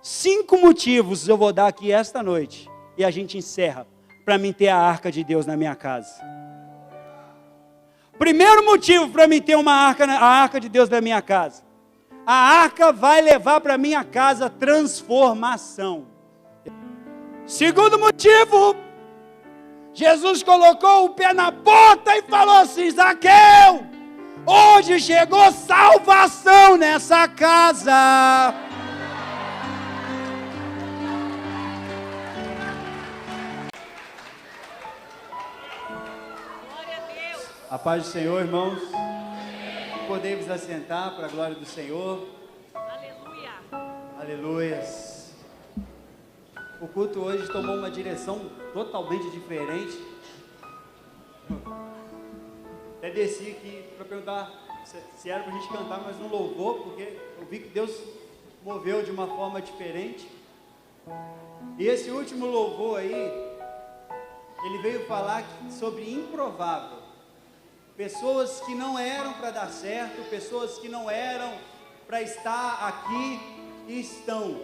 5 motivos eu vou dar aqui esta noite, e a gente encerra, para mim ter a arca de Deus na minha casa. Primeiro motivo para mim ter a arca de Deus na minha casa. A arca vai levar para minha casa transformação. Segundo motivo, Jesus colocou o pé na porta e falou assim: Zaqueu, hoje chegou salvação nessa casa. A paz do Senhor, irmãos. Podemos assentar para a glória do Senhor. Aleluia. Aleluias. O culto hoje tomou uma direção totalmente diferente. Até desci aqui para perguntar se era para a gente cantar mais um louvor, porque eu vi que Deus moveu de uma forma diferente. E esse último louvor aí, ele veio falar sobre improvável. Pessoas que não eram para dar certo, pessoas que não eram para estar aqui e estão,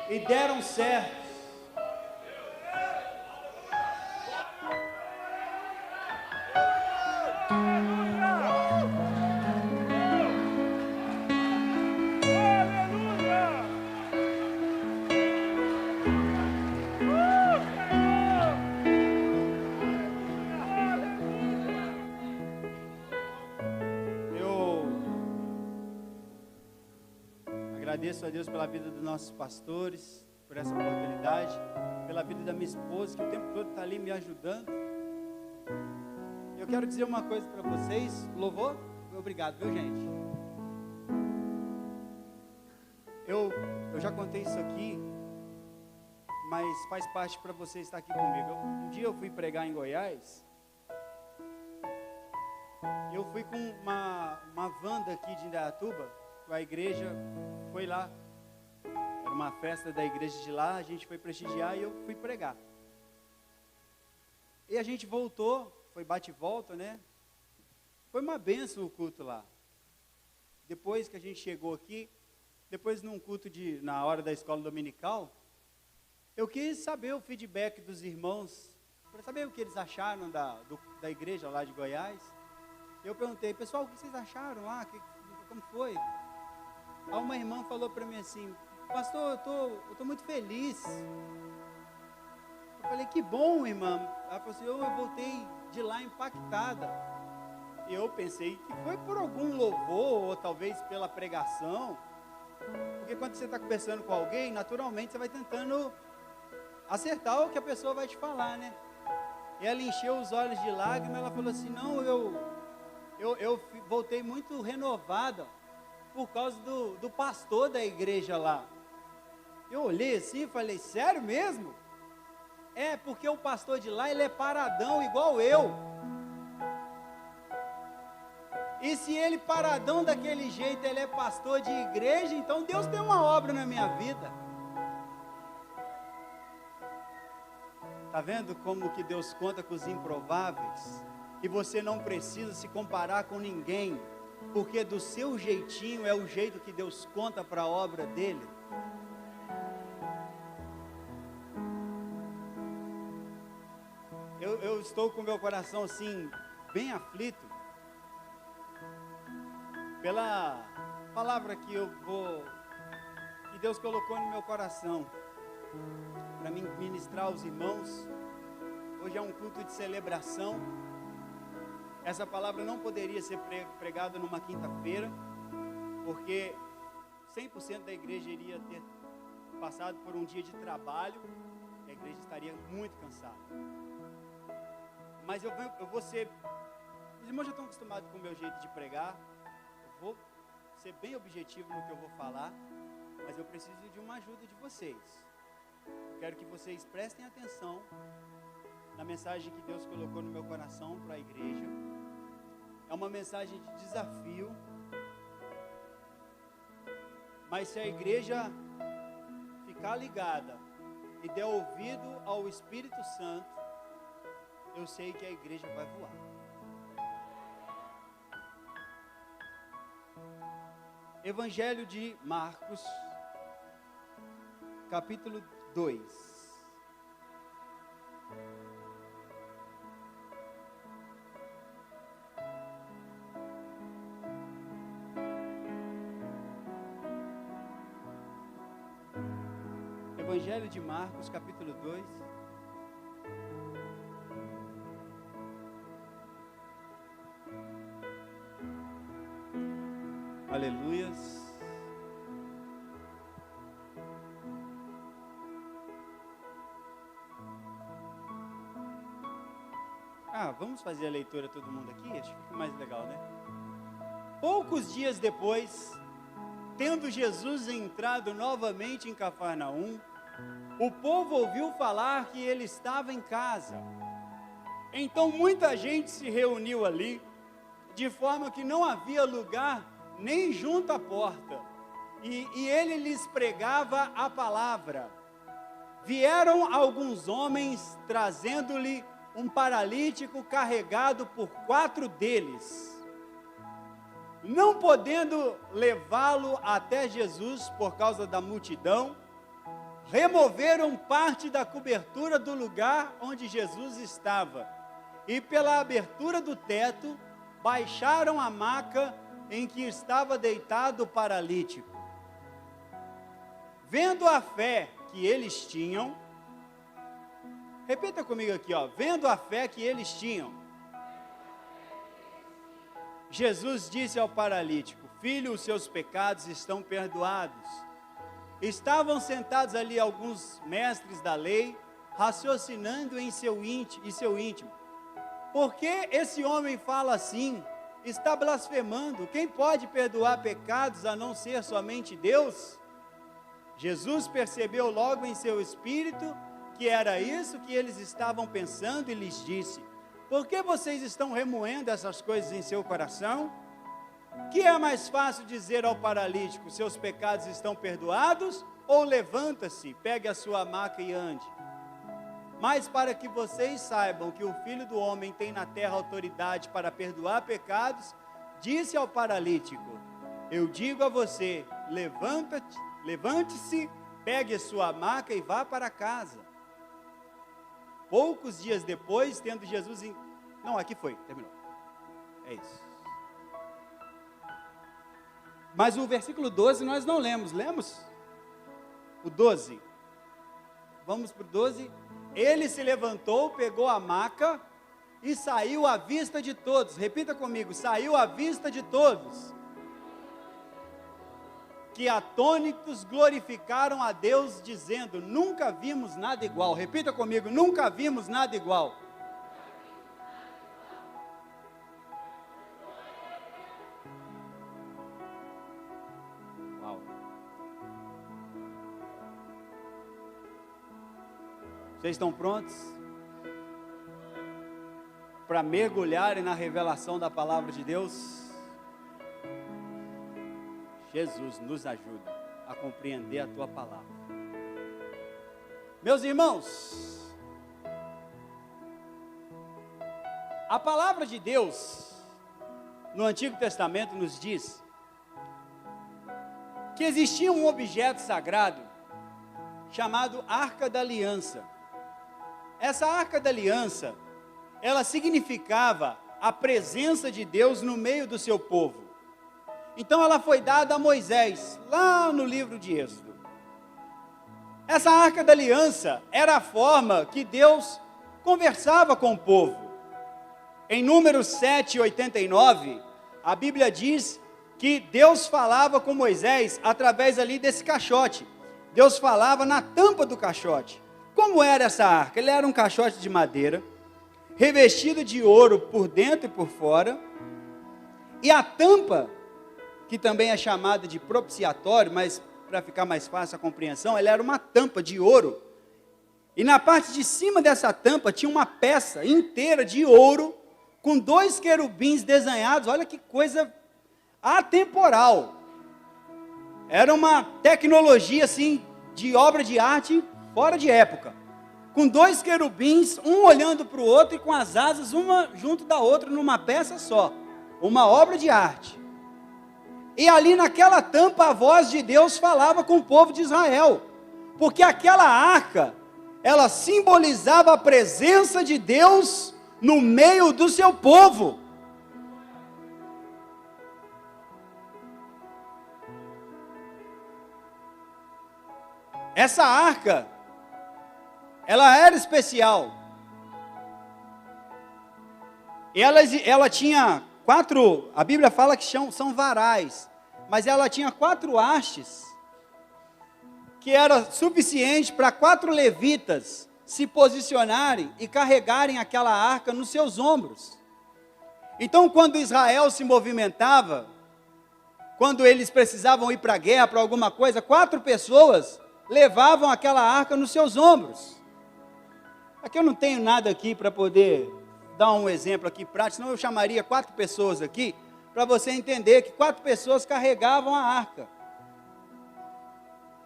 e deram certo. Agradeço a Deus pela vida dos nossos pastores, por essa oportunidade, pela vida da minha esposa, que o tempo todo está ali me ajudando. Eu quero dizer uma coisa para vocês, louvor, obrigado, viu, gente? Eu já contei isso aqui, mas faz parte para você estar aqui comigo. Um dia eu fui pregar em Goiás, eu fui com uma van daqui de Indaiatuba. A igreja foi lá, era uma festa da igreja de lá, a gente foi prestigiar e eu fui pregar. E a gente voltou, foi bate e volta, né? Foi uma bênção o culto lá. Depois que a gente chegou aqui, depois num culto na hora da escola dominical, eu quis saber o feedback dos irmãos, para saber o que eles acharam da igreja lá de Goiás. Eu perguntei, pessoal, o que vocês acharam lá? Como foi? Aí uma irmã falou para mim assim: pastor, eu tô muito feliz. Eu falei: que bom, irmã. Ela falou assim: eu voltei de lá impactada. E eu pensei que foi por algum louvor, ou talvez pela pregação. Porque quando você está conversando com alguém, naturalmente você vai tentando acertar o que a pessoa vai te falar, né? E ela encheu os olhos de lágrimas. Ela falou assim: não, eu voltei muito renovada por causa do pastor da igreja lá. Eu olhei assim e falei: sério mesmo? É, porque o pastor de lá, ele é paradão igual eu. E se ele paradão daquele jeito, ele é pastor de igreja, então Deus tem uma obra na minha vida. Está vendo como que Deus conta com os improváveis? E você não precisa se comparar com ninguém, porque do seu jeitinho é o jeito que Deus conta para a obra dele. Eu estou com meu coração assim, bem aflito, pela palavra que Deus colocou no meu coração, para mim ministrar aos irmãos. Hoje é um culto de celebração. Essa palavra não poderia ser pregada numa quinta-feira, porque 100% da igreja iria ter passado por um dia de trabalho, e a igreja estaria muito cansada. Mas eu vou ser, os irmãos já estão acostumados com o meu jeito de pregar, eu vou ser bem objetivo no que eu vou falar, mas eu preciso de uma ajuda de vocês. Eu quero que vocês prestem atenção na mensagem que Deus colocou no meu coração para a igreja. É uma mensagem de desafio, mas se a igreja ficar ligada e der ouvido ao Espírito Santo, eu sei que a igreja vai voar. Evangelho de Marcos, capítulo 2. Evangelho de Marcos, capítulo 2. Aleluias. Vamos fazer a leitura todo mundo aqui? Acho que fica mais legal, né? Poucos dias depois, tendo Jesus entrado novamente em Cafarnaum, o povo ouviu falar que ele estava em casa. Então muita gente se reuniu ali, de forma que não havia lugar nem junto à porta. E ele lhes pregava a palavra. Vieram alguns homens trazendo-lhe um paralítico carregado por 4 deles. Não podendo levá-lo até Jesus por causa da multidão, removeram parte da cobertura do lugar onde Jesus estava, e pela abertura do teto, baixaram a maca em que estava deitado o paralítico. Vendo a fé que eles tinham, repita comigo aqui, vendo a fé que eles tinham, Jesus disse ao paralítico: filho, os seus pecados estão perdoados. Estavam sentados ali alguns mestres da lei, raciocinando em seu íntimo. Por que esse homem fala assim? Está blasfemando. Quem pode perdoar pecados a não ser somente Deus? Jesus percebeu logo em seu espírito que era isso que eles estavam pensando e lhes disse: por que vocês estão remoendo essas coisas em seu coração? Que é mais fácil dizer ao paralítico: seus pecados estão perdoados? Ou levanta-se, pegue a sua maca e ande? Mas para que vocês saibam que o Filho do Homem tem na terra autoridade para perdoar pecados, disse ao paralítico: eu digo a você, levante-se, pegue a sua maca e vá para casa. Poucos dias depois, tendo Jesus terminou. É isso. Mas o versículo 12 nós não lemos. Lemos? O 12. Vamos para o 12. Ele se levantou, pegou a maca e saiu à vista de todos. Repita comigo: saiu à vista de todos. Que atônitos glorificaram a Deus, dizendo: nunca vimos nada igual. Repita comigo: nunca vimos nada igual. Uau. Vocês estão prontos para mergulharem na revelação da palavra de Deus? Jesus, nos ajuda a compreender a Tua palavra. Meus irmãos, a palavra de Deus, no Antigo Testamento, nos diz que existia um objeto sagrado chamado Arca da Aliança. Essa Arca da Aliança, ela significava a presença de Deus no meio do seu povo. Então ela foi dada a Moisés, lá no livro de Êxodo. Essa Arca da Aliança era a forma que Deus conversava com o povo. Em Números 7:89, a Bíblia diz que Deus falava com Moisés através ali desse caixote. Deus falava na tampa do caixote. Como era essa arca? Ele era um caixote de madeira, revestido de ouro por dentro e por fora, e a tampa, que também é chamada de propiciatório, mas para ficar mais fácil a compreensão, ela era uma tampa de ouro, e na parte de cima dessa tampa tinha uma peça inteira de ouro, com 2 querubins desenhados. Olha que coisa atemporal, era uma tecnologia assim, de obra de arte fora de época, com 2 querubins, um olhando para o outro e com as asas uma junto da outra numa peça só, uma obra de arte. E ali naquela tampa a voz de Deus falava com o povo de Israel. porque aquela arca, ela simbolizava a presença de Deus no meio do seu povo. Essa arca, ela era especial. Ela tinha 4, a Bíblia fala que são varais, mas ela tinha 4 hastes, que era suficiente para 4 levitas se posicionarem e carregarem aquela arca nos seus ombros. Então, quando Israel se movimentava, quando eles precisavam ir para a guerra, para alguma coisa, 4 pessoas levavam aquela arca nos seus ombros. Aqui eu não tenho nada aqui para poder dar um exemplo aqui prático, senão eu chamaria 4 pessoas aqui, para você entender que 4 pessoas carregavam a arca.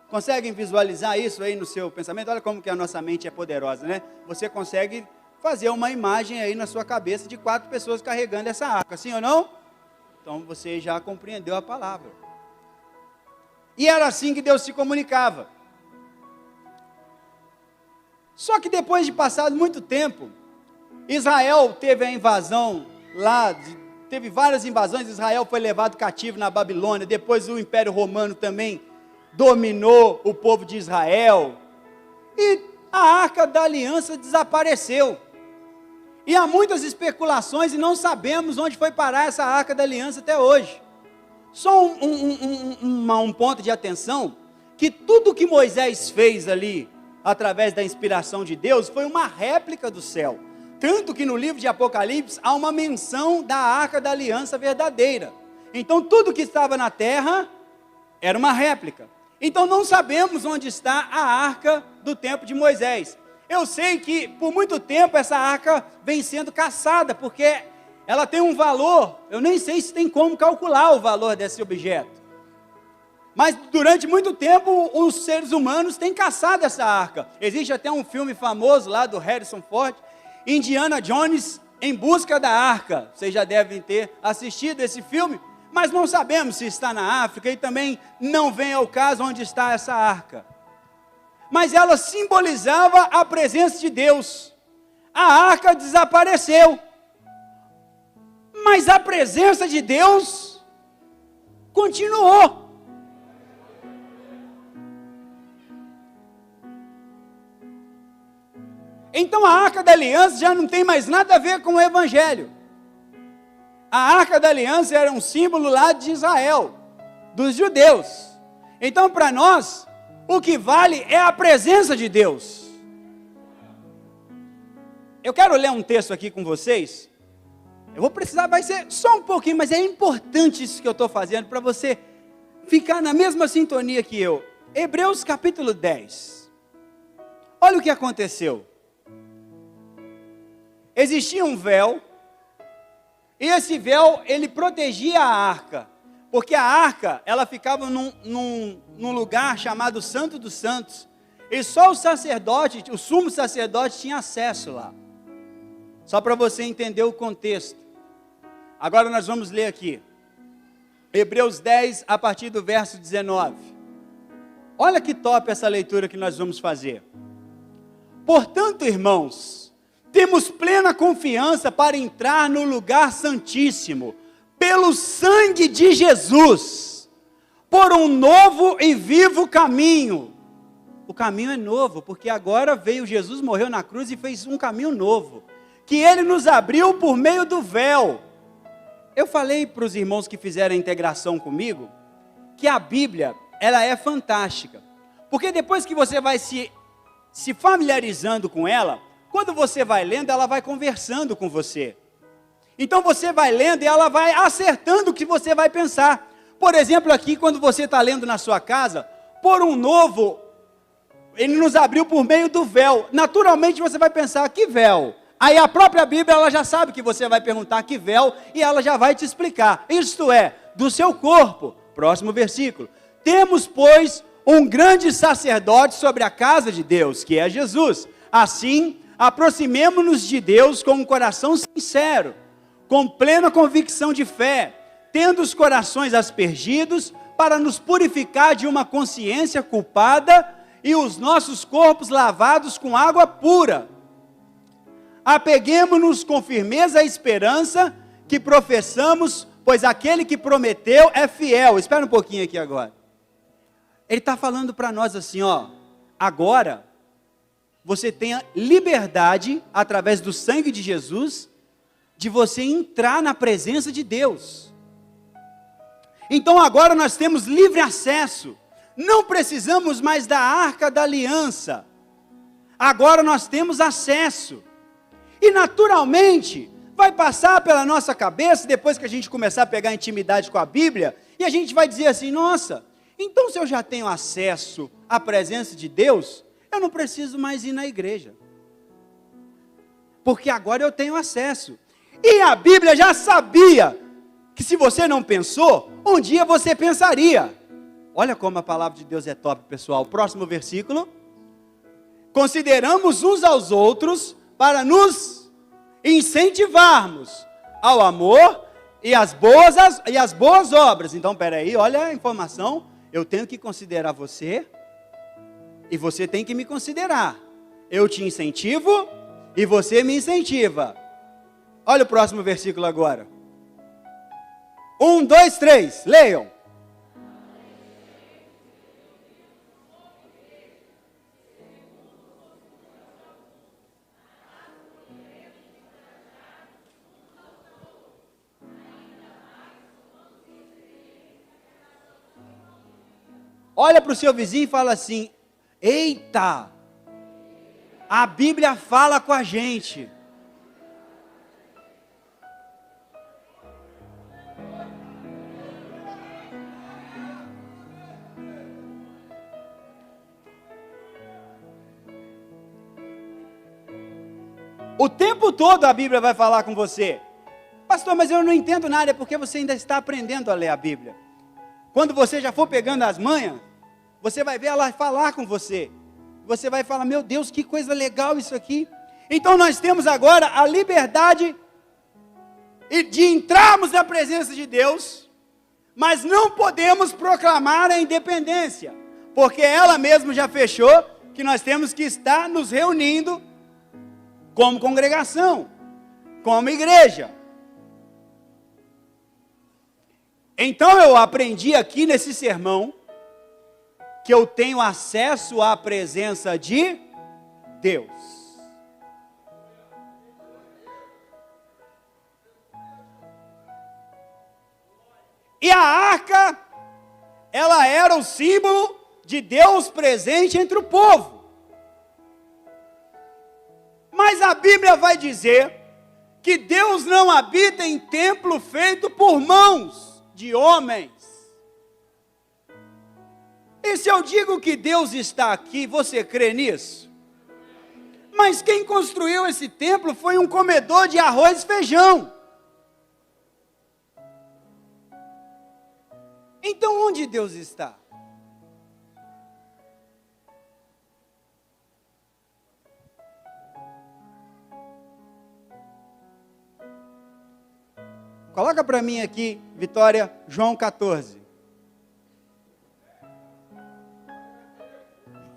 Conseguem visualizar isso aí no seu pensamento? Olha como que a nossa mente é poderosa, né? Você consegue fazer uma imagem aí na sua cabeça de 4 pessoas carregando essa arca, sim ou não? Então você já compreendeu a palavra. E era assim que Deus se comunicava. Só que depois de passado muito tempo, Israel teve a invasão lá, teve várias invasões, Israel foi levado cativo na Babilônia, depois o Império Romano também dominou o povo de Israel, e a Arca da Aliança desapareceu. E há muitas especulações e não sabemos onde foi parar essa Arca da Aliança até hoje. Só um ponto de atenção, que tudo que Moisés fez ali, através da inspiração de Deus, foi uma réplica do céu. Tanto que no livro de Apocalipse há uma menção da Arca da Aliança verdadeira. Então tudo que estava na terra era uma réplica. Então não sabemos onde está a arca do tempo de Moisés. Eu sei que por muito tempo essa arca vem sendo caçada, porque ela tem um valor, eu nem sei se tem como calcular o valor desse objeto. Mas durante muito tempo os seres humanos têm caçado essa arca. Existe até um filme famoso lá do Harrison Ford, Indiana Jones em busca da arca. Vocês já devem ter assistido esse filme, mas não sabemos se está na África e também não vem ao caso onde está essa arca. Mas ela simbolizava a presença de Deus. A arca desapareceu, mas a presença de Deus continuou. Então a Arca da Aliança já não tem mais nada a ver com o Evangelho. A Arca da Aliança era um símbolo lá de Israel, dos judeus. Então para nós, o que vale é a presença de Deus. Eu quero ler um texto aqui com vocês. Eu vou precisar, vai ser só um pouquinho, mas é importante isso que eu estou fazendo, para você ficar na mesma sintonia que eu. Hebreus capítulo 10. Olha o que aconteceu. Existia um véu, e esse véu, ele protegia a arca, porque a arca, ela ficava num lugar chamado Santo dos Santos, e só o sacerdote, o sumo sacerdote tinha acesso lá. Só para você entender o contexto. Agora nós vamos ler aqui, Hebreus 10, a partir do verso 19. Olha que top essa leitura que nós vamos fazer. Portanto, irmãos, temos plena confiança para entrar no lugar santíssimo, pelo sangue de Jesus, por um novo e vivo caminho. O caminho é novo, porque agora veio Jesus, morreu na cruz e fez um caminho novo, que Ele nos abriu por meio do véu. Eu falei para os irmãos que fizeram a integração comigo, que a Bíblia, ela é fantástica, porque depois que você vai se familiarizando com ela, quando você vai lendo, ela vai conversando com você. Então você vai lendo e ela vai acertando o que você vai pensar. Por exemplo, aqui quando você está lendo na sua casa, por um novo, Ele nos abriu por meio do véu. Naturalmente você vai pensar, que véu? Aí a própria Bíblia, ela já sabe que você vai perguntar que véu, e ela já vai te explicar. Isto é, do seu corpo. Próximo versículo. Temos, pois, um grande sacerdote sobre a casa de Deus, que é Jesus. Assim, aproximemo-nos de Deus com um coração sincero, com plena convicção de fé, tendo os corações aspergidos, para nos purificar de uma consciência culpada e os nossos corpos lavados com água pura. Apeguemo-nos com firmeza à esperança que professamos, pois aquele que prometeu é fiel. Espera um pouquinho aqui agora. Ele está falando para nós assim, ó, agora você tem a liberdade, através do sangue de Jesus, de você entrar na presença de Deus. Então agora nós temos livre acesso, não precisamos mais da arca da aliança, agora nós temos acesso, e naturalmente, vai passar pela nossa cabeça, depois que a gente começar a pegar intimidade com a Bíblia, e a gente vai dizer assim, nossa, então se eu já tenho acesso à presença de Deus, eu não preciso mais ir na igreja, porque agora eu tenho acesso, e a Bíblia já sabia, que se você não pensou, um dia você pensaria. Olha como a palavra de Deus é top, pessoal. Próximo versículo. Consideramos uns aos outros para nos incentivarmos ao amor e às boas obras. Então, peraí, olha a informação. Eu tenho que considerar você e você tem que me considerar. Eu te incentivo e você me incentiva. Olha o próximo versículo agora. 1, 2, 3, leiam. Olha para o seu vizinho e fala assim, eita, a Bíblia fala com a gente. O tempo todo a Bíblia vai falar com você. Pastor, mas eu não entendo nada, é porque você ainda está aprendendo a ler a Bíblia. Quando você já for pegando as manhas, você vai ver ela falar com você. Você vai falar, meu Deus, que coisa legal isso aqui. Então nós temos agora a liberdade de entrarmos na presença de Deus, mas não podemos proclamar a independência, porque ela mesma já fechou que nós temos que estar nos reunindo como congregação, como igreja. Então eu aprendi aqui nesse sermão que eu tenho acesso à presença de Deus. E a arca, ela era o símbolo de Deus presente entre o povo. Mas a Bíblia vai dizer que Deus não habita em templo feito por mãos de homens. E se eu digo que Deus está aqui, você crê nisso? Mas quem construiu esse templo foi um comedor de arroz e feijão. Então onde Deus está? Coloca para mim aqui, Vitória, João 14.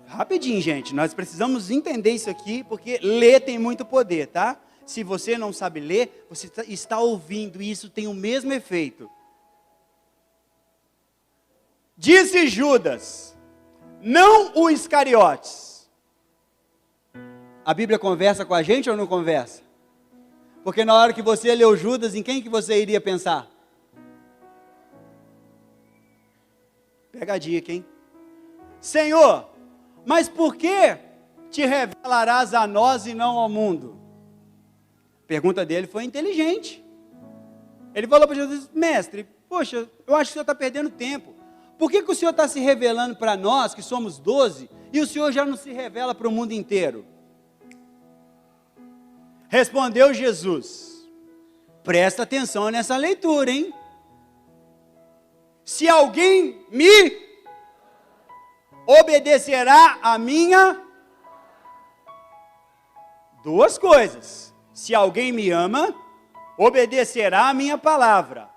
Rapidinho, gente, nós precisamos entender isso aqui, porque ler tem muito poder, tá? Se você não sabe ler, você está ouvindo, e isso tem o mesmo efeito. Disse Judas, não o Iscariotes. A Bíblia conversa com a gente ou não conversa? Porque na hora que você leu Judas, em quem que você iria pensar? Pega a dica, hein? Senhor, mas por que te revelarás a nós e não ao mundo? A pergunta dele foi inteligente. Ele falou para Jesus, mestre, poxa, eu acho que o senhor está perdendo tempo. Por que o senhor está se revelando para nós, que somos 12, e o senhor já não se revela para o mundo inteiro? Respondeu Jesus, presta atenção nessa leitura, hein? Se alguém me obedecerá a minha... Duas coisas. Se alguém me ama, obedecerá a minha palavra.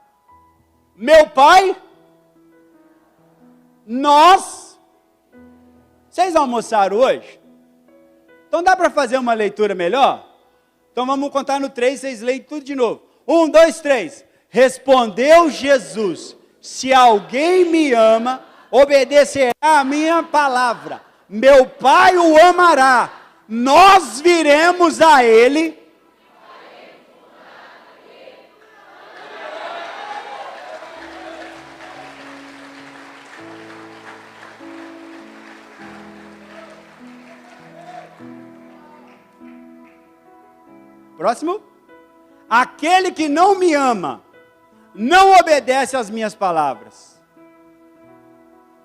Meu Pai, nós Vocês almoçaram hoje? Então dá para fazer uma leitura melhor? Então vamos contar no 3, vocês leem tudo de novo. 1, 2, 3. Respondeu Jesus: se alguém me ama, obedecerá a minha palavra. Meu Pai o amará. Nós viremos a ele. Próximo. Aquele que não me ama, não obedece às minhas palavras.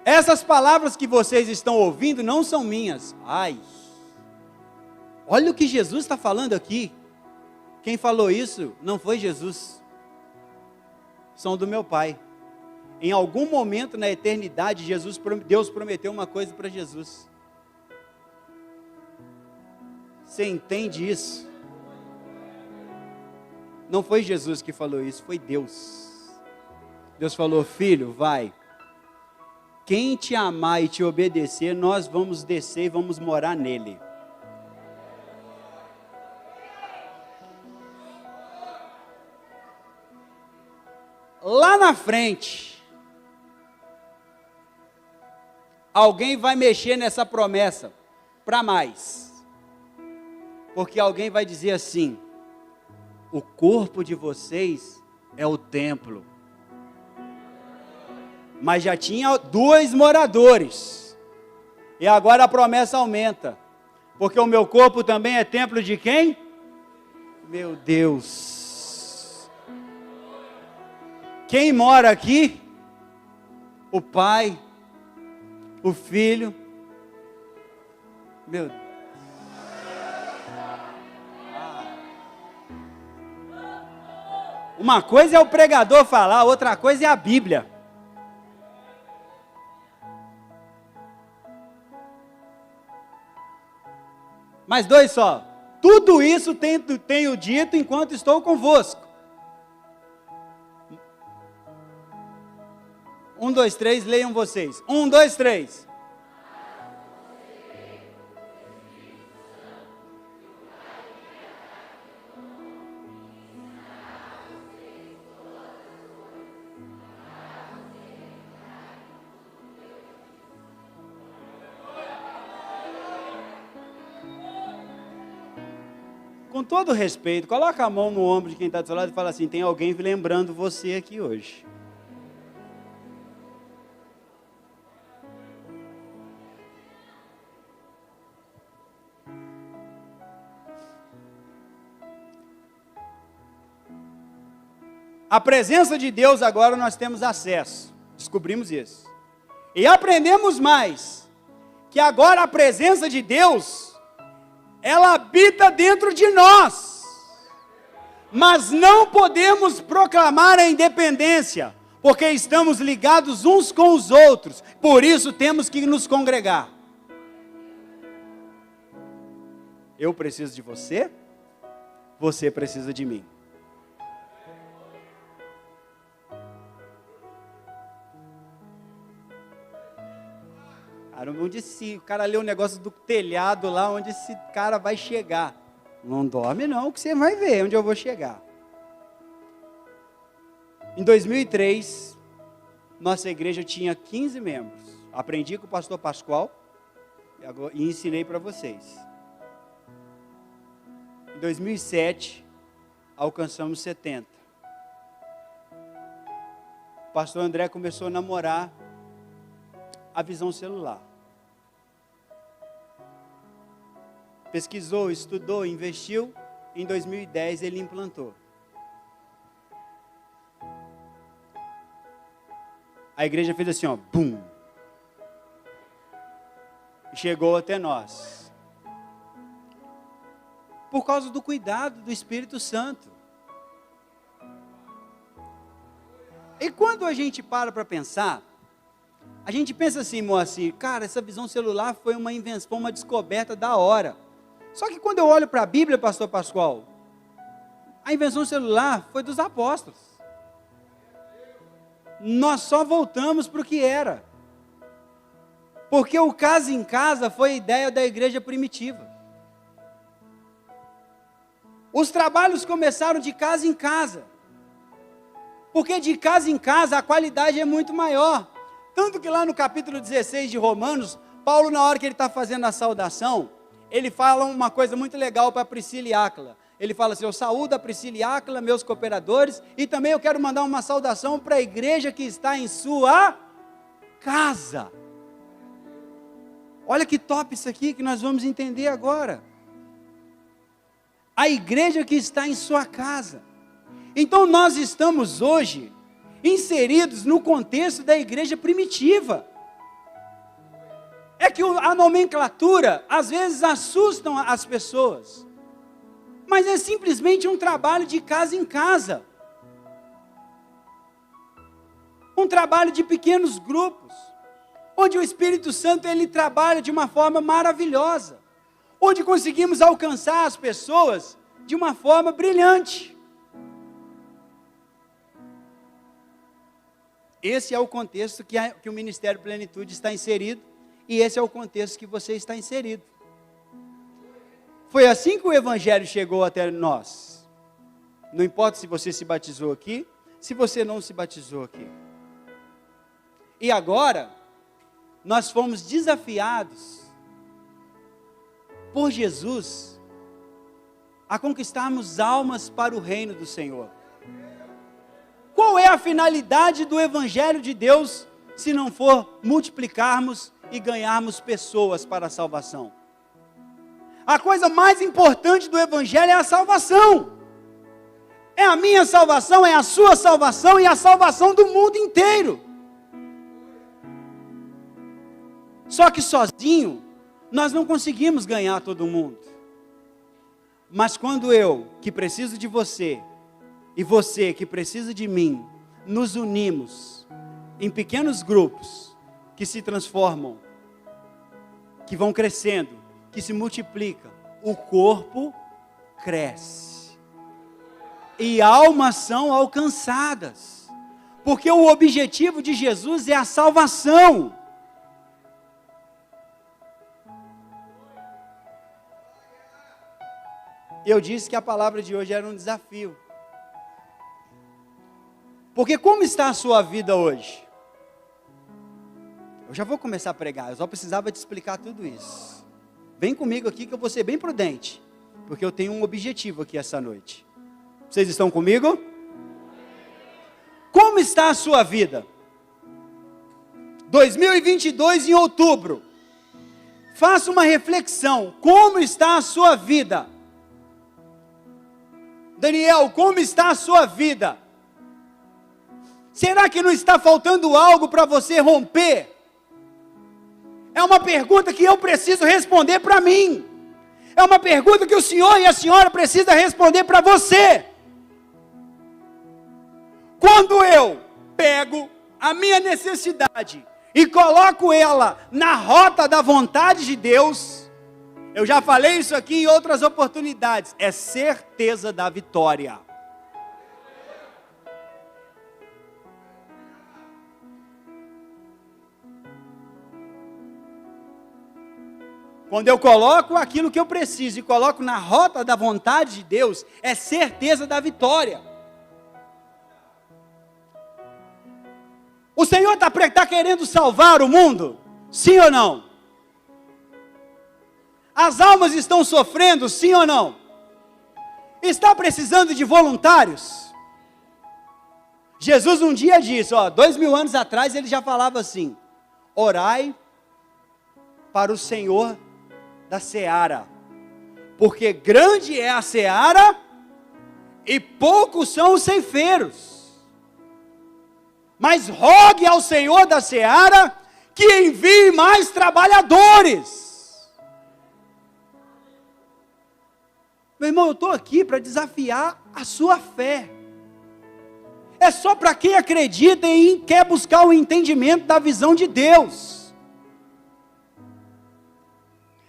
Essas palavras que vocês estão ouvindo não são minhas. Ai, olha o que Jesus está falando aqui. Quem falou isso não foi Jesus. São do meu Pai. Em algum momento na eternidade, Deus prometeu uma coisa para Jesus. Você entende isso? Não foi Jesus que falou isso, foi Deus. Deus falou: filho, vai. Quem te amar e te obedecer, nós vamos descer e vamos morar nele. Lá na frente, alguém vai mexer nessa promessa para mais. Porque alguém vai dizer assim: o corpo de vocês é o templo. Mas já tinha 2 moradores. E agora a promessa aumenta. Porque o meu corpo também é templo de quem? Meu Deus. Quem mora aqui? O Pai, o Filho. Meu Deus. Uma coisa é o pregador falar, outra coisa é a Bíblia. Mais 2 só. Tudo isso tenho dito enquanto estou convosco. 1, 2, 3, leiam vocês. 1, 2, 3. Com todo respeito, coloca a mão no ombro de quem está do seu lado e fala assim: tem alguém lembrando você aqui hoje. A presença de Deus agora nós temos acesso, descobrimos isso. E aprendemos mais, que agora a presença de Deus, ela habita dentro de nós, mas não podemos proclamar a independência, porque estamos ligados uns com os outros, por isso temos que nos congregar. Eu preciso de você, você precisa de mim. Onde o cara lê o negócio do telhado lá, onde esse cara vai chegar. Não dorme não, que você vai ver onde eu vou chegar. Em 2003, nossa igreja tinha 15 membros. Aprendi com o pastor Pascoal e ensinei para vocês. Em 2007, alcançamos 70. O pastor André começou a namorar a visão celular. Pesquisou, estudou, investiu. Em 2010 ele implantou. A igreja fez assim, ó, bum. E chegou até nós. Por causa do cuidado do Espírito Santo. E quando a gente para pensar, a gente pensa assim, Moacir, cara, essa visão celular foi uma invenção, foi uma descoberta da hora. Só que quando eu olho para a Bíblia, pastor Pascoal, a invenção celular foi dos apóstolos. Nós só voltamos para o que era. Porque o casa em casa foi a ideia da igreja primitiva. Os trabalhos começaram de casa em casa. Porque de casa em casa a qualidade é muito maior. Tanto que lá no capítulo 16 de Romanos, Paulo, na hora que ele está fazendo a saudação, ele fala uma coisa muito legal para Priscila e Áquila. Ele fala assim: eu saúdo a Priscila e Áquila, meus cooperadores, e também eu quero mandar uma saudação para a igreja que está em sua casa. Olha que top isso aqui que nós vamos entender agora. A igreja que está em sua casa. Então nós estamos hoje inseridos no contexto da igreja primitiva. É que a nomenclatura às vezes assustam as pessoas, mas é simplesmente um trabalho de casa em casa, um trabalho de pequenos grupos, onde o Espírito Santo ele trabalha de uma forma maravilhosa, onde conseguimos alcançar as pessoas de uma forma brilhante. Esse é o contexto que o Ministério Plenitude está inserido, e esse é o contexto que você está inserido. Foi assim que o Evangelho chegou até nós. Não importa se você se batizou aqui, se você não se batizou aqui. E agora, nós fomos desafiados por Jesus a conquistarmos almas para o reino do Senhor. Qual é a finalidade do Evangelho de Deus, se não for multiplicarmos e ganharmos pessoas para a salvação? A coisa mais importante do Evangelho é a salvação. É a minha salvação, é a sua salvação e a salvação do mundo inteiro. Só que sozinho, nós não conseguimos ganhar todo mundo. Mas quando eu, que preciso de você, e você, que precisa de mim, nos unimos em pequenos grupos, que se transformam, que vão crescendo, que se multiplicam, o corpo cresce. E almas são alcançadas. Porque o objetivo de Jesus é a salvação. Eu disse que a palavra de hoje era um desafio. Porque como está a sua vida hoje? Eu já vou começar a pregar, eu só precisava te explicar tudo isso. Vem comigo aqui que eu vou ser bem prudente, porque eu tenho um objetivo aqui essa noite. Vocês estão comigo? Como está a sua vida? 2022 em outubro. Faça uma reflexão, como está a sua vida? Daniel, como está a sua vida? Será que não está faltando algo para você romper? É uma pergunta que eu preciso responder para mim. É uma pergunta que o senhor e a senhora precisam responder para você. Quando eu pego a minha necessidade e coloco ela na rota da vontade de Deus, eu já falei isso aqui em outras oportunidades, é certeza da vitória. Quando eu coloco aquilo que eu preciso e coloco na rota da vontade de Deus, é certeza da vitória. O Senhor está querendo salvar o mundo? Sim ou não? As almas estão sofrendo? Sim ou não? Está precisando de voluntários? Jesus um dia disse, 2000 anos atrás, ele já falava assim: orai para o Senhor da seara, porque grande é a seara e poucos são os ceifeiros. Mas rogue ao Senhor da seara que envie mais trabalhadores. Meu irmão, eu estou aqui para desafiar a sua fé. É só para quem acredita e quer buscar o entendimento da visão de Deus.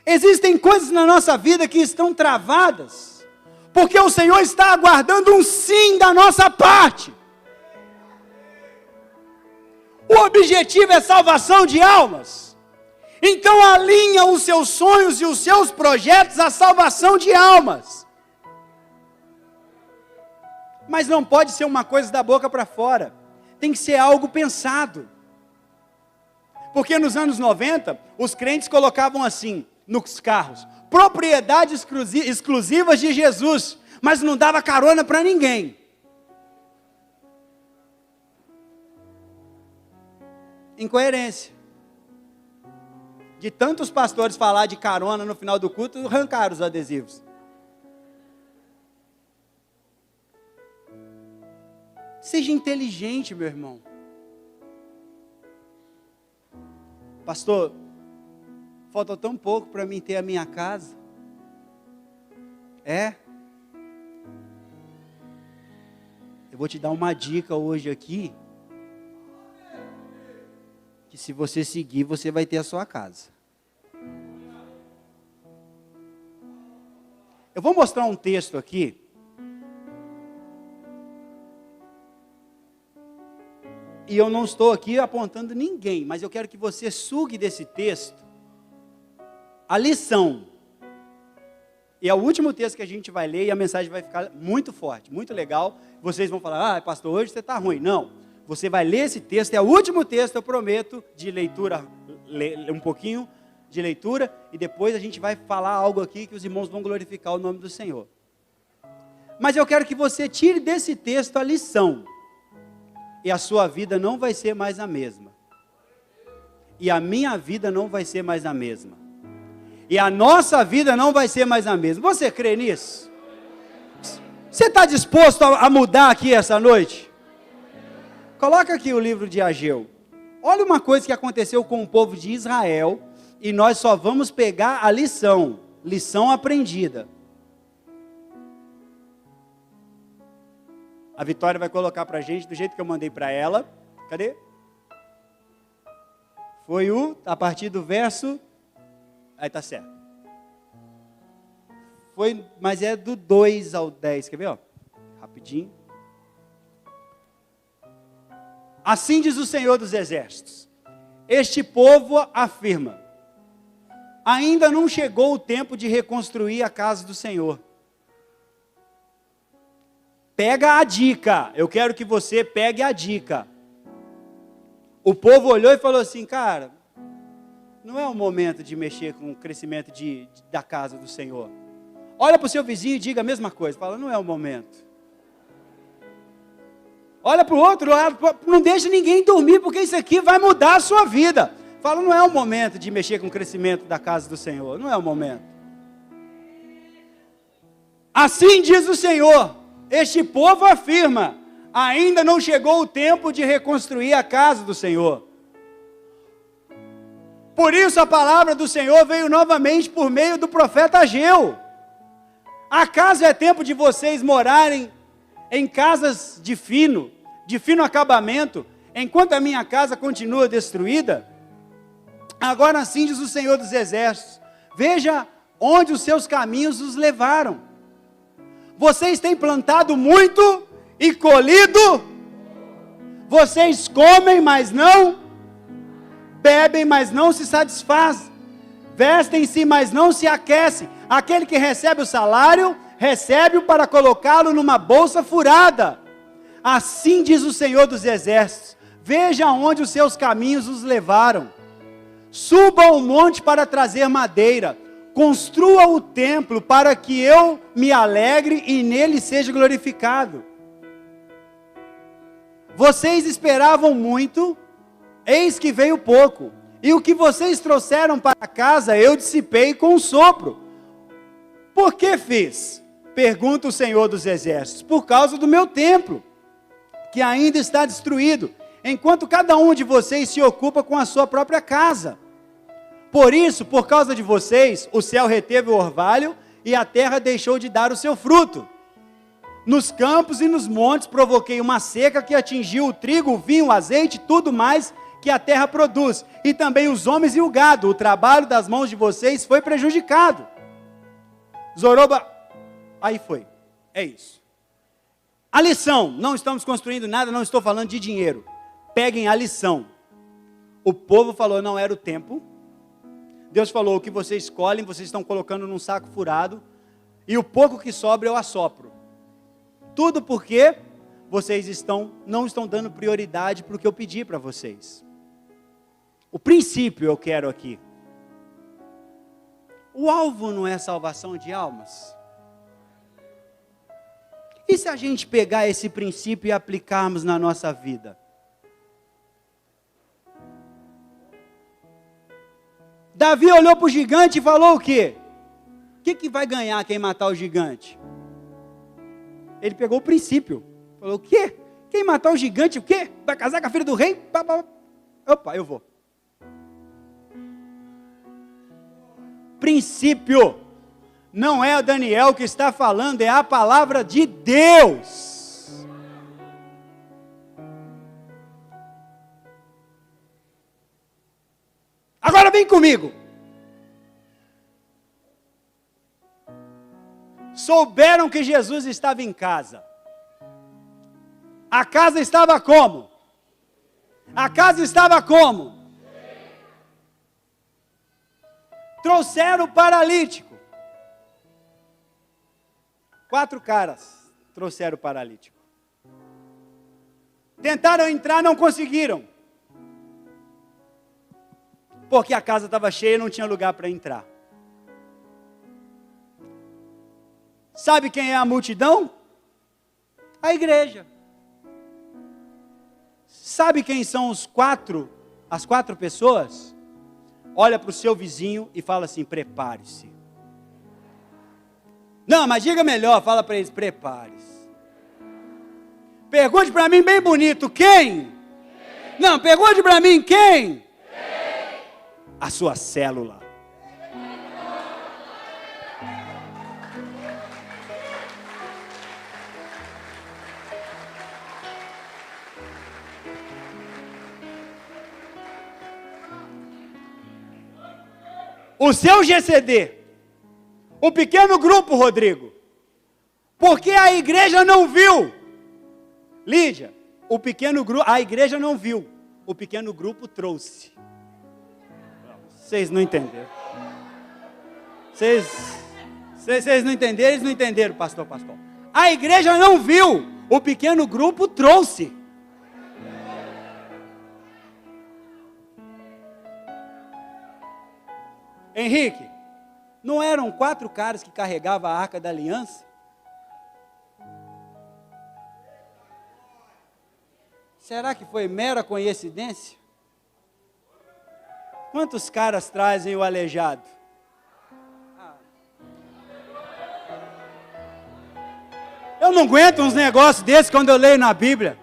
Existem coisas na nossa vida que estão travadas, porque o Senhor está aguardando um sim da nossa parte. O objetivo é salvação de almas. Então alinha os seus sonhos e os seus projetos à salvação de almas. Mas não pode ser uma coisa da boca para fora. Tem que ser algo pensado. Porque nos anos 90, os crentes colocavam assim, nos carros, propriedades exclusivas de Jesus, mas não dava carona para ninguém. Incoerência. De tantos pastores falar de carona no final do culto, arrancaram os adesivos. Seja inteligente, meu irmão. Pastor, falta tão pouco para mim ter a minha casa. Eu vou te dar uma dica hoje aqui, que se você seguir, você vai ter a sua casa. Eu vou mostrar um texto aqui. E eu não estou aqui apontando ninguém, mas eu quero que você sugue desse texto a lição. E é o último texto que a gente vai ler e a mensagem vai ficar muito forte, muito legal. Vocês vão falar, pastor, hoje você está ruim. Não, você vai ler esse texto, é o último texto, eu prometo, de leitura, um pouquinho de leitura, e depois a gente vai falar algo aqui que os irmãos vão glorificar o nome do Senhor. Mas eu quero que você tire desse texto a lição. E a sua vida não vai ser mais a mesma. E a minha vida não vai ser mais a mesma. E a nossa vida não vai ser mais a mesma. Você crê nisso? Você está disposto a mudar aqui essa noite? Coloca aqui o livro de Ageu. Olha uma coisa que aconteceu com o povo de Israel. E nós só vamos pegar a lição. Lição aprendida. A Vitória vai colocar para a gente do jeito que eu mandei para ela. Cadê? Foi a partir do verso... Aí tá certo. Mas é do 2 ao 10. Quer ver? Ó? Rapidinho. Assim diz o Senhor dos Exércitos. Este povo afirma. Ainda não chegou o tempo de reconstruir a casa do Senhor. Pega a dica, eu quero que você pegue a dica. O povo olhou e falou assim, cara, não é o momento de mexer com o crescimento da casa do Senhor. Olha para o seu vizinho e diga a mesma coisa, fala, não é o momento. Olha para o outro lado, não deixa ninguém dormir, porque isso aqui vai mudar a sua vida. Fala, não é o momento de mexer com o crescimento da casa do Senhor, não é o momento. Assim diz o Senhor. Este povo afirma, ainda não chegou o tempo de reconstruir a casa do Senhor. Por isso a palavra do Senhor veio novamente por meio do profeta Ageu. Acaso é tempo de vocês morarem em casas de fino acabamento, enquanto a minha casa continua destruída? Agora assim diz o Senhor dos Exércitos, veja onde os seus caminhos os levaram. Vocês têm plantado muito e colhido. Vocês comem, mas não bebem, mas não se satisfazem. Vestem-se, mas não se aquecem. Aquele que recebe o salário, recebe-o para colocá-lo numa bolsa furada. Assim diz o Senhor dos Exércitos. Veja onde os seus caminhos os levaram. Suba ao monte para trazer madeira. Construa o templo para que eu me alegre e nele seja glorificado. Vocês esperavam muito, eis que veio pouco. E o que vocês trouxeram para casa eu dissipei com um sopro. Por que fiz? Pergunta o Senhor dos Exércitos. Por causa do meu templo, que ainda está destruído, enquanto cada um de vocês se ocupa com a sua própria casa. Por isso, por causa de vocês, o céu reteve o orvalho e a terra deixou de dar o seu fruto. Nos campos e nos montes provoquei uma seca que atingiu o trigo, o vinho, o azeite, tudo mais que a terra produz. E também os homens e o gado. O trabalho das mãos de vocês foi prejudicado. Aí foi. É isso. A lição. Não estamos construindo nada, não estou falando de dinheiro. Peguem a lição. O povo falou, não era o tempo. Deus falou, o que vocês escolhem, vocês estão colocando num saco furado, e o pouco que sobra eu assopro. Tudo porque vocês não estão dando prioridade para o que eu pedi para vocês. O princípio eu quero aqui. O alvo não é a salvação de almas? E se a gente pegar esse princípio e aplicarmos na nossa vida? Davi olhou para o gigante e falou o quê? O que vai ganhar quem matar o gigante? Ele pegou o princípio. Falou, o quê? Quem matar o gigante, o quê? Vai casar com a filha do rei? Opa, eu vou. Princípio. Não é o Daniel que está falando, é a palavra de Deus. Agora vem comigo. Souberam que Jesus estava em casa. A casa estava como? A casa estava como? Trouxeram o paralítico. 4 caras trouxeram o paralítico. Tentaram entrar, não conseguiram. Porque a casa estava cheia e não tinha lugar para entrar. Sabe quem é a multidão? A igreja. Sabe quem são as 4 pessoas? Olha para o seu vizinho e fala assim, prepare-se. Não, mas diga melhor, fala para eles, prepare-se. Pergunte para mim bem bonito, quem? Não, pergunte para mim, quem? A sua célula. O seu GCD, o pequeno grupo, Rodrigo, porque a igreja não viu. Lídia, a igreja não viu, o pequeno grupo trouxe. Vocês não entenderam. Vocês não entenderam, eles não entenderam, pastor. A igreja não viu, o pequeno grupo trouxe. Henrique, não eram 4 caras que carregavam a arca da aliança? Será que foi mera coincidência? Quantos caras trazem o aleijado? Eu não aguento uns negócios desses quando eu leio na Bíblia.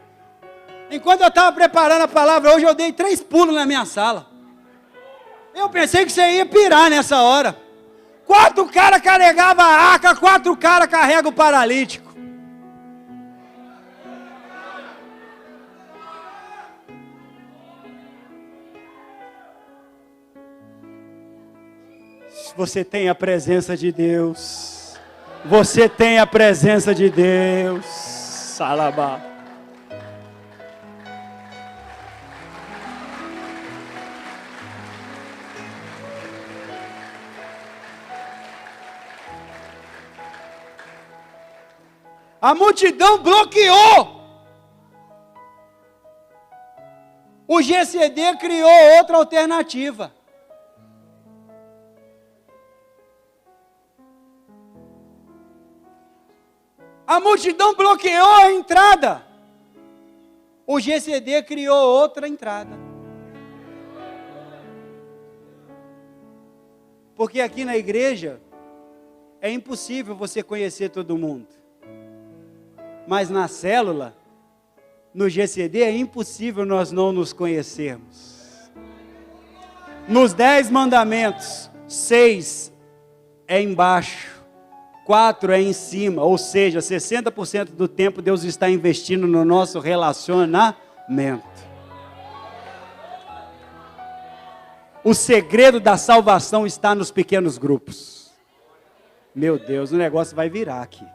Enquanto eu estava preparando a palavra hoje, eu dei 3 pulos na minha sala. Eu pensei que você ia pirar nessa hora. 4 caras carregavam a arca, 4 caras carregam o paralítico. Você tem a presença de Deus. Você tem a presença de Deus. Salabá. A multidão bloqueou. O GCD criou outra alternativa. A multidão bloqueou a entrada. O GCD criou outra entrada. Porque aqui na igreja é impossível você conhecer todo mundo. Mas na célula, no GCD, é impossível nós não nos conhecermos. Nos 10 mandamentos, 6 é embaixo, 4 é em cima, ou seja, 60% do tempo Deus está investindo no nosso relacionamento. O segredo da salvação está nos pequenos grupos. Meu Deus, o negócio vai virar aqui.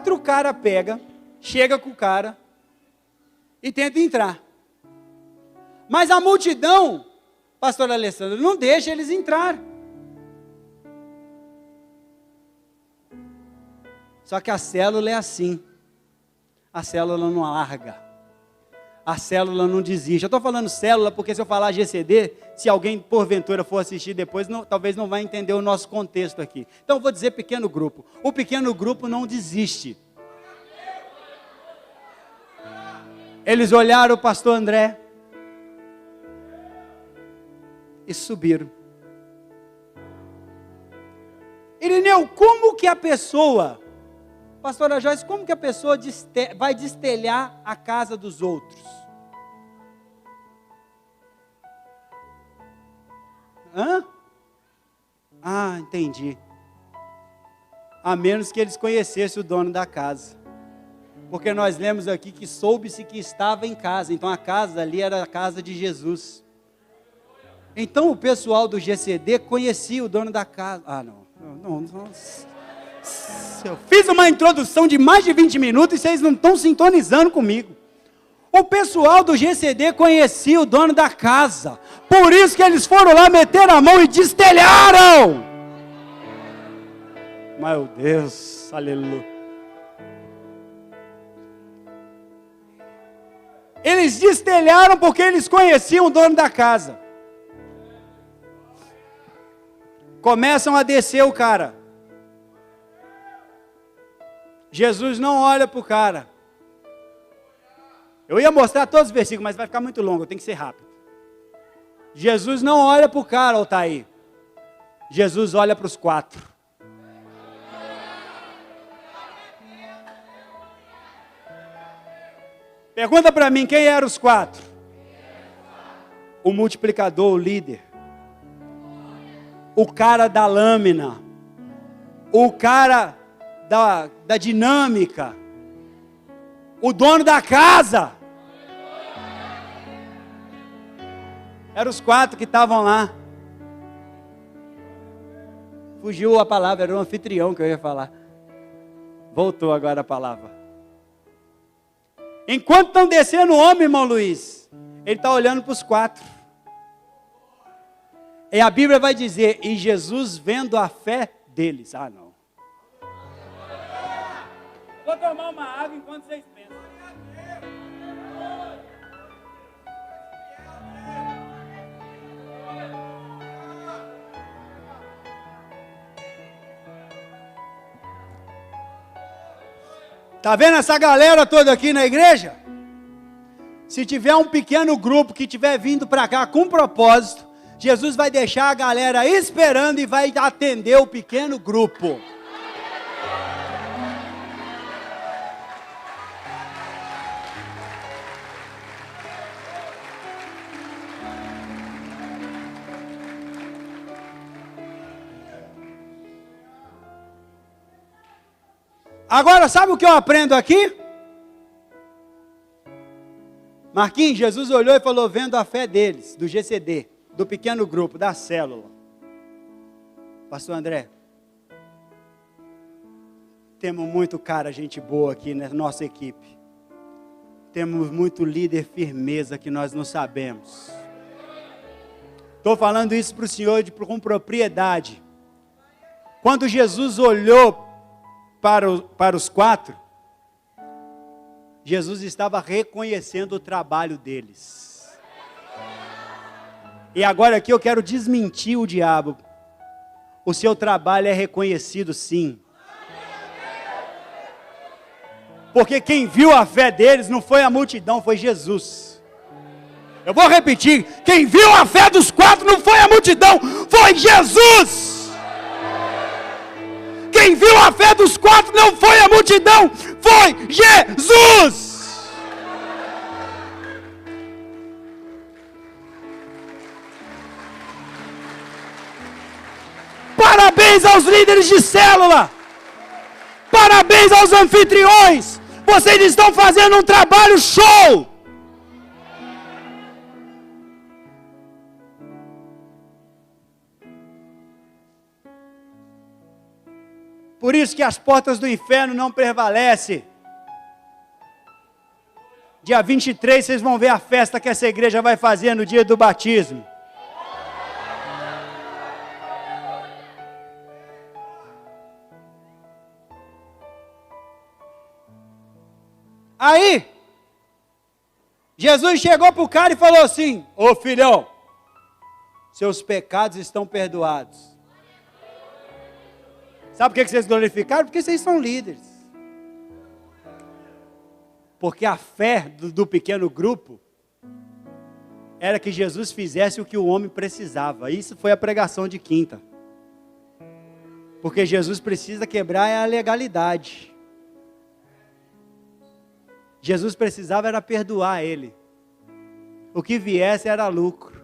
4 caras pega, chega com o cara e tenta entrar. Mas a multidão, pastor Alessandro, não deixa eles entrar. Só que a célula é assim. A célula não larga. A célula não desiste. Eu estou falando célula porque se eu falar GCD, se alguém porventura for assistir depois, talvez não vai entender o nosso contexto aqui. Então eu vou dizer pequeno grupo. O pequeno grupo não desiste. Eles olharam o pastor André e subiram. Irineu, como que a pessoa, pastora Joyce, como que a pessoa vai destelhar a casa dos outros? Hã? Ah, entendi. A menos que eles conhecessem o dono da casa. Porque nós lemos aqui que soube-se que estava em casa. Então a casa ali era a casa de Jesus. Então o pessoal do GCD conhecia o dono da casa. Ah, não. Eu fiz uma introdução de mais de 20 minutos e vocês não estão sintonizando comigo. O pessoal do GCD conhecia o dono da casa. Por isso que eles foram lá, meteram a mão e destelharam. Meu Deus, aleluia. Eles destelharam porque eles conheciam o dono da casa. Começam a descer o cara. Jesus não olha para o cara. Eu ia mostrar todos os versículos, mas vai ficar muito longo, eu tenho que ser rápido. Jesus não olha para o cara, Altair. Jesus olha para os 4. Pergunta para mim, quem eram os 4? O multiplicador, o líder. O cara da lâmina. O cara da dinâmica. O dono da casa. Eram os 4 que estavam lá. Fugiu a palavra, era o anfitrião que eu ia falar. Voltou agora a palavra. Enquanto estão descendo o homem, irmão Luiz, ele está olhando para os 4. E a Bíblia vai dizer, e Jesus vendo a fé deles. Ah, não. Vou tomar uma água enquanto vocês pensam. Tá vendo essa galera toda aqui na igreja? Se tiver um pequeno grupo que tiver vindo para cá com propósito, Jesus vai deixar a galera esperando e vai atender o pequeno grupo. Agora, sabe o que eu aprendo aqui? Marquinhos, Jesus olhou e falou, vendo a fé deles, do GCD, do pequeno grupo, da célula. Pastor André, temos muito cara, gente boa aqui na nossa equipe. Temos muito líder firmeza que nós não sabemos. Estou falando isso para o senhor com propriedade. Quando Jesus olhou para os 4, Jesus estava reconhecendo o trabalho deles. E agora aqui eu quero desmentir o diabo. O seu trabalho é reconhecido sim. Porque quem viu a fé deles não foi a multidão, foi Jesus. Eu vou repetir, quem viu a fé dos 4 não foi a multidão, foi Jesus. Quem viu a fé dos 4 não foi a multidão, foi Jesus. Parabéns aos líderes de célula. Parabéns aos anfitriões. Vocês estão fazendo um trabalho show. Por isso que as portas do inferno não prevalecem. Dia 23 vocês vão ver a festa que essa igreja vai fazer no dia do batismo. Aí, Jesus chegou para o cara e falou assim: ô filhão, seus pecados estão perdoados. Sabe por que vocês glorificaram? Porque vocês são líderes. Porque a fé do pequeno grupo era que Jesus fizesse o que o homem precisava. Isso foi a pregação de quinta. Porque Jesus precisa quebrar a legalidade. Jesus precisava era perdoar ele. O que viesse era lucro.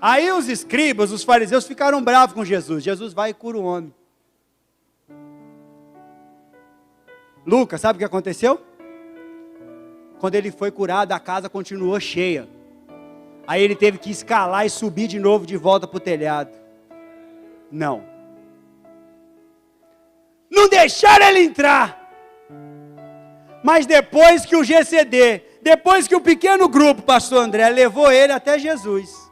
Aí os escribas, os fariseus ficaram bravos com Jesus. Jesus vai e cura o homem. Lucas, sabe o que aconteceu? Quando ele foi curado, a casa continuou cheia. Aí ele teve que escalar e subir de novo de volta para o telhado. Não deixaram ele entrar. Mas depois que o GCD, depois que o pequeno grupo, pastor André, levou ele até Jesus,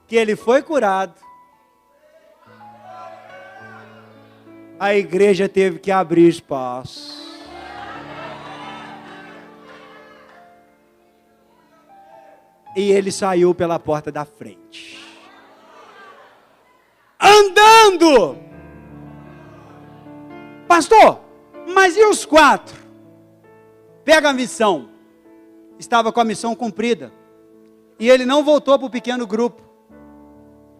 que ele foi curado, a igreja teve que abrir espaço. E ele saiu pela porta da frente. Andando! Pastor, mas e os 4? Pega a missão. Estava com a missão cumprida. E ele não voltou para o pequeno grupo.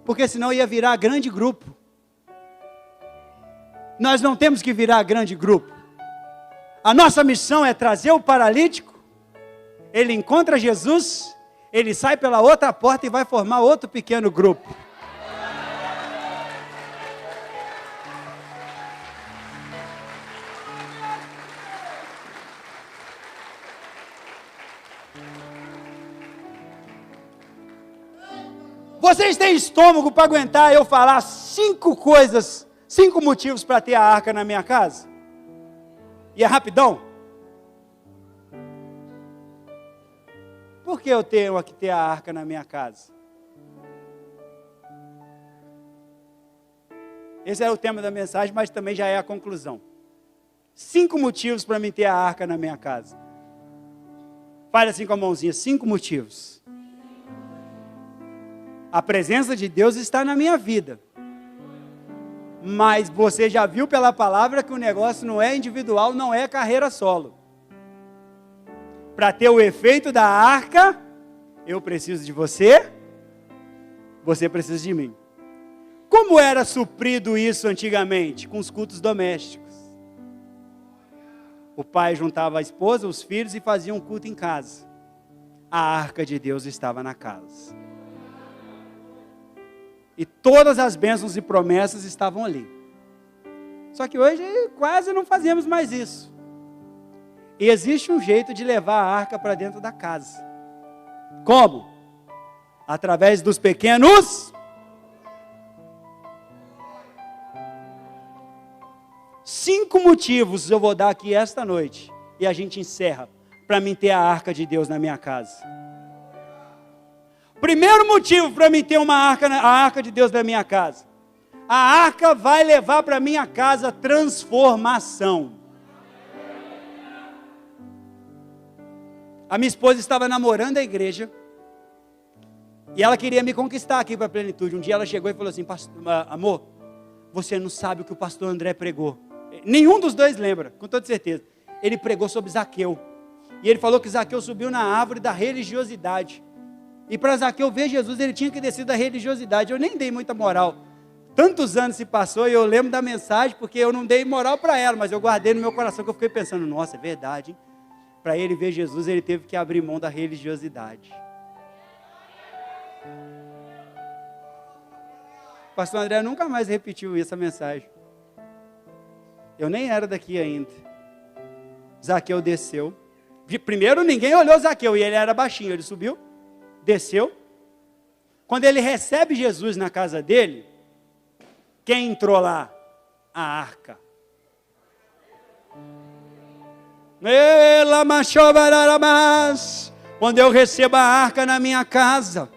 Porque senão ia virar grande grupo. Nós não temos que virar grande grupo. A nossa missão é trazer o paralítico. Ele encontra Jesus. Ele sai pela outra porta e vai formar outro pequeno grupo. Vocês têm estômago para aguentar eu falar 5 coisas, 5 motivos para ter a arca na minha casa? E é rapidão. Por que eu tenho que ter a arca na minha casa? Esse é o tema da mensagem, mas também já é a conclusão. 5 motivos para mim ter a arca na minha casa. Fale assim com a mãozinha, 5 motivos. A presença de Deus está na minha vida. Mas você já viu pela palavra que o negócio não é individual, não é carreira solo. Para ter o efeito da arca, eu preciso de você, você precisa de mim. Como era suprido isso antigamente? Com os cultos domésticos. O pai juntava a esposa, os filhos e fazia um culto em casa. A arca de Deus estava na casa. E todas as bênçãos e promessas estavam ali. Só que hoje quase não fazemos mais isso. E existe um jeito de levar a arca para dentro da casa. Como? Através dos pequenos. 5 motivos eu vou dar aqui esta noite. E a gente encerra. Para mim ter a arca de Deus na minha casa. Primeiro motivo para mim ter a arca de Deus na minha casa. A arca vai levar para minha casa transformação. A minha esposa estava namorando a igreja. E ela queria me conquistar aqui para a plenitude. Um dia ela chegou e falou assim: amor, você não sabe o que o pastor André pregou. Nenhum dos dois lembra, com toda certeza. Ele pregou sobre Zaqueu. E ele falou que Zaqueu subiu na árvore da religiosidade. E para Zaqueu ver Jesus, ele tinha que descer da religiosidade. Eu nem dei muita moral. Tantos anos se passou e eu lembro da mensagem, porque eu não dei moral para ela, mas eu guardei no meu coração, que eu fiquei pensando, nossa, é verdade, hein? Para ele ver Jesus, ele teve que abrir mão da religiosidade. O pastor André nunca mais repetiu essa mensagem. Eu nem era daqui ainda. Zaqueu desceu. Primeiro ninguém olhou Zaqueu, e ele era baixinho, ele subiu. Desceu. Quando ele recebe Jesus na casa dele, quem entrou lá? A arca. Quando eu recebo a arca na minha casa,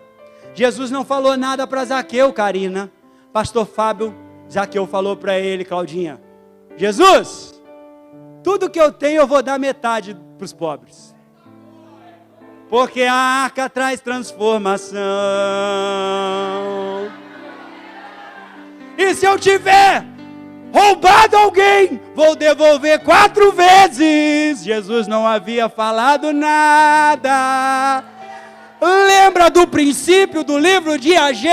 Jesus não falou nada para Zaqueu, Karina. Pastor Fábio, Zaqueu falou para ele, Claudinha: Jesus, tudo que eu tenho eu vou dar metade para os pobres, porque a arca traz transformação. E se eu tiver roubado alguém, vou devolver 4 vezes. Jesus não havia falado nada. Lembra do princípio do livro de Ageu?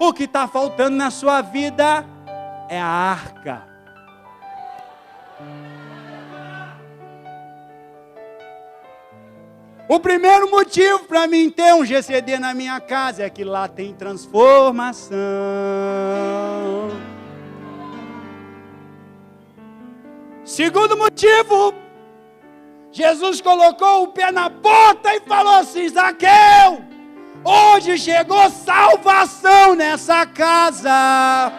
O que está faltando na sua vida é a arca. O primeiro motivo para mim ter um GCD na minha casa é que lá tem transformação. Segundo motivo, Jesus colocou o pé na porta e falou assim: Zaqueu, hoje chegou salvação nessa casa.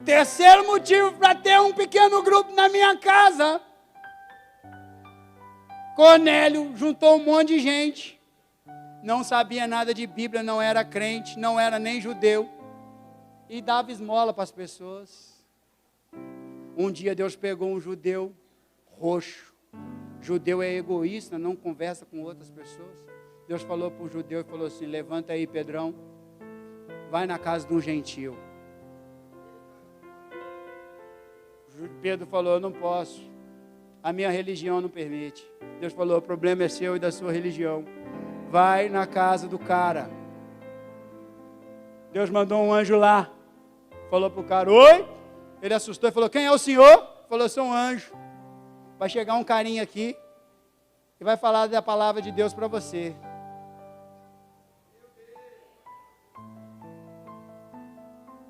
Terceiro motivo para ter um pequeno grupo na minha casa: Cornélio juntou um monte de gente, não sabia nada de Bíblia, não era crente, não era nem judeu, e dava esmola para as pessoas. Um dia Deus pegou um judeu roxo. Judeu é egoísta, não conversa com outras pessoas. Deus falou para o judeu e falou assim: levanta aí, Pedrão, vai na casa de um gentil. Pedro falou: eu não posso, a minha religião não permite. Deus falou: o problema é seu e da sua religião. Vai na casa do cara. Deus mandou um anjo lá, falou para o cara: oi? Ele assustou e falou: quem é o senhor? Falou: sou um anjo. Vai chegar um carinha aqui e vai falar da palavra de Deus para você.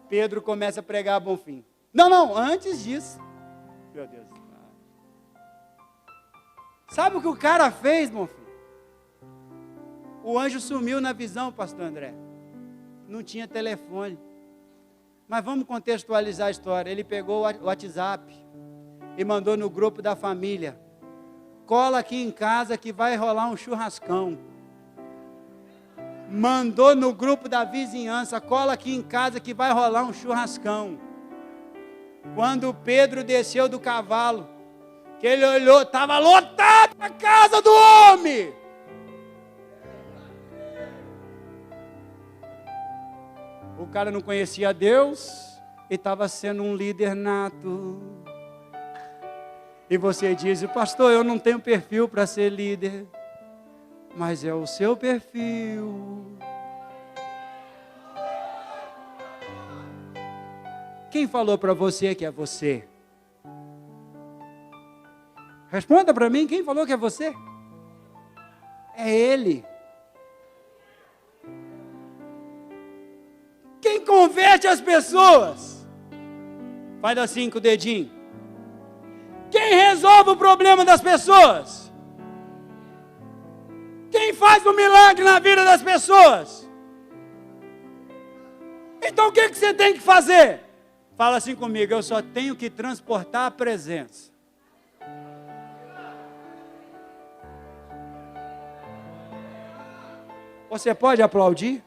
Pedro começa a pregar a Bonfim. Não, antes disso, meu Deus, sabe o que o cara fez, Bonfim? O anjo sumiu na visão, pastor André, não tinha telefone, mas vamos contextualizar a história. Ele pegou o WhatsApp e mandou no grupo da família: cola aqui em casa que vai rolar um churrascão. Mandou no grupo da vizinhança: cola aqui em casa que vai rolar um churrascão. Quando Pedro desceu do cavalo, que ele olhou, estava lotada a casa do homem. O cara não conhecia Deus e estava sendo um líder nato. E você diz: pastor, eu não tenho perfil para ser líder. Mas é o seu perfil. Quem falou para você que é você? Responda para mim, quem falou que é você? É Ele. Quem converte as pessoas? Faz assim com o dedinho. Quem resolve o problema das pessoas? Quem faz o milagre na vida das pessoas? Então o que você tem que fazer? Fala assim comigo: eu só tenho que transportar a presença. Você pode aplaudir?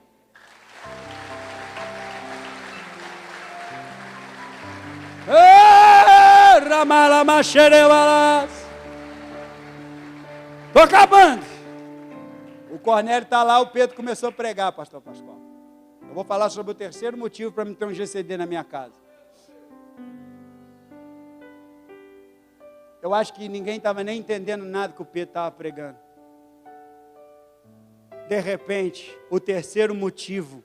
Estou acabando. O Cornélio está lá, o Pedro começou a pregar, pastor Pascoal. Eu vou falar sobre o terceiro motivo para me ter um GCD na minha casa. Eu acho que ninguém estava nem entendendo nada que o Pedro estava pregando. De repente, o terceiro motivo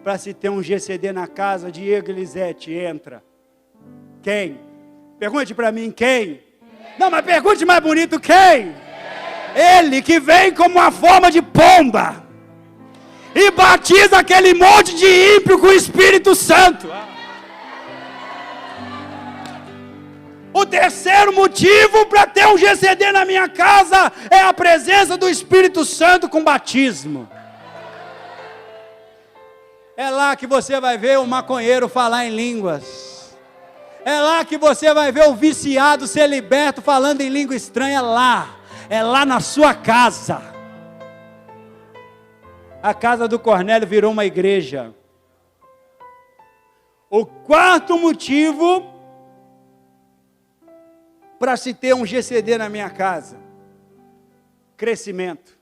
para se ter um GCD na casa, Diego Elisete, entra. Quem? Pergunte para mim, quem? Não, mas pergunte mais bonito quem? Ele que vem como uma forma de pomba e batiza aquele monte de ímpio com o Espírito Santo. O terceiro motivo para ter um GCD na minha casa é a presença do Espírito Santo com batismo. É lá que você vai ver o maconheiro falar em línguas. É lá que você vai ver o viciado ser liberto falando em língua estranha. É lá na sua casa. A casa do Cornélio virou uma igreja. O quarto motivo para se ter um GCD na minha casa: crescimento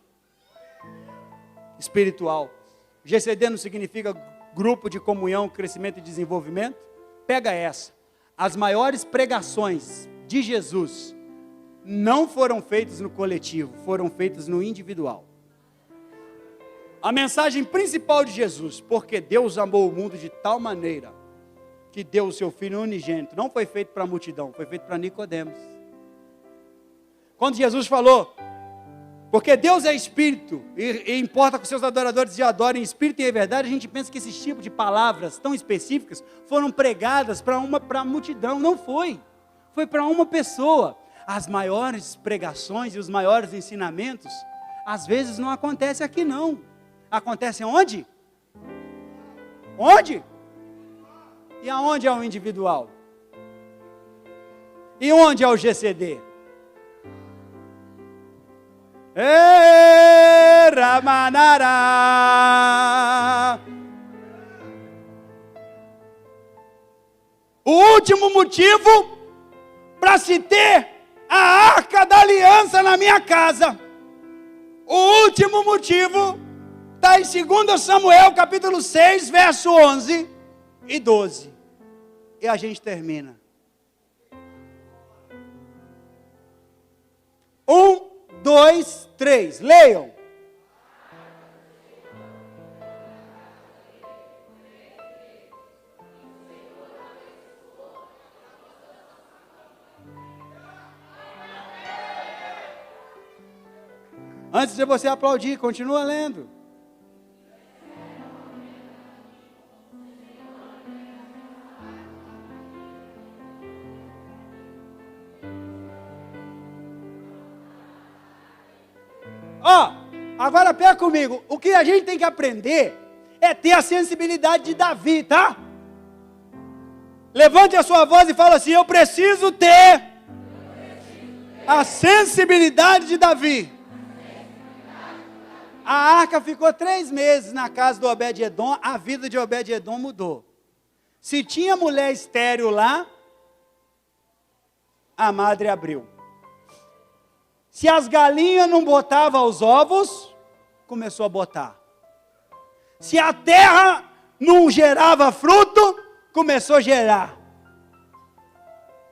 espiritual. GCD não significa grupo de comunhão, crescimento e desenvolvimento? Pega essa. As maiores pregações de Jesus não foram feitas no coletivo, foram feitas no individual. A mensagem principal de Jesus: porque Deus amou o mundo de tal maneira que deu o seu Filho unigênito, não foi feito para a multidão, foi feito para Nicodemos. Quando Jesus falou, porque Deus é Espírito, e importa que os seus adoradores o adorem em Espírito e em verdade, a gente pensa que esses tipos de palavras tão específicas foram pregadas para a multidão. Não foi. Foi para uma pessoa. As maiores pregações e os maiores ensinamentos, às vezes não acontecem aqui não. Acontecem onde? Onde? E aonde é o individual? E onde é o GCD? Ramanará. O último motivo para se ter a arca da aliança na minha casa. O último motivo está em 2 Samuel capítulo 6, verso 11 e 12. E a gente termina. 1, 2, 3. Leiam. Antes de você aplaudir, continua lendo. Agora pega comigo. O que a gente tem que aprender é ter a sensibilidade de Davi, tá? Levante a sua voz e fala assim: eu preciso ter a sensibilidade de Davi. A arca ficou 3 meses na casa do Obed-Edom, a vida de Obed-Edom mudou. Se tinha mulher estéril lá, a madre abriu. Se as galinhas não botavam os ovos, começou a botar. Se a terra não gerava fruto, começou a gerar.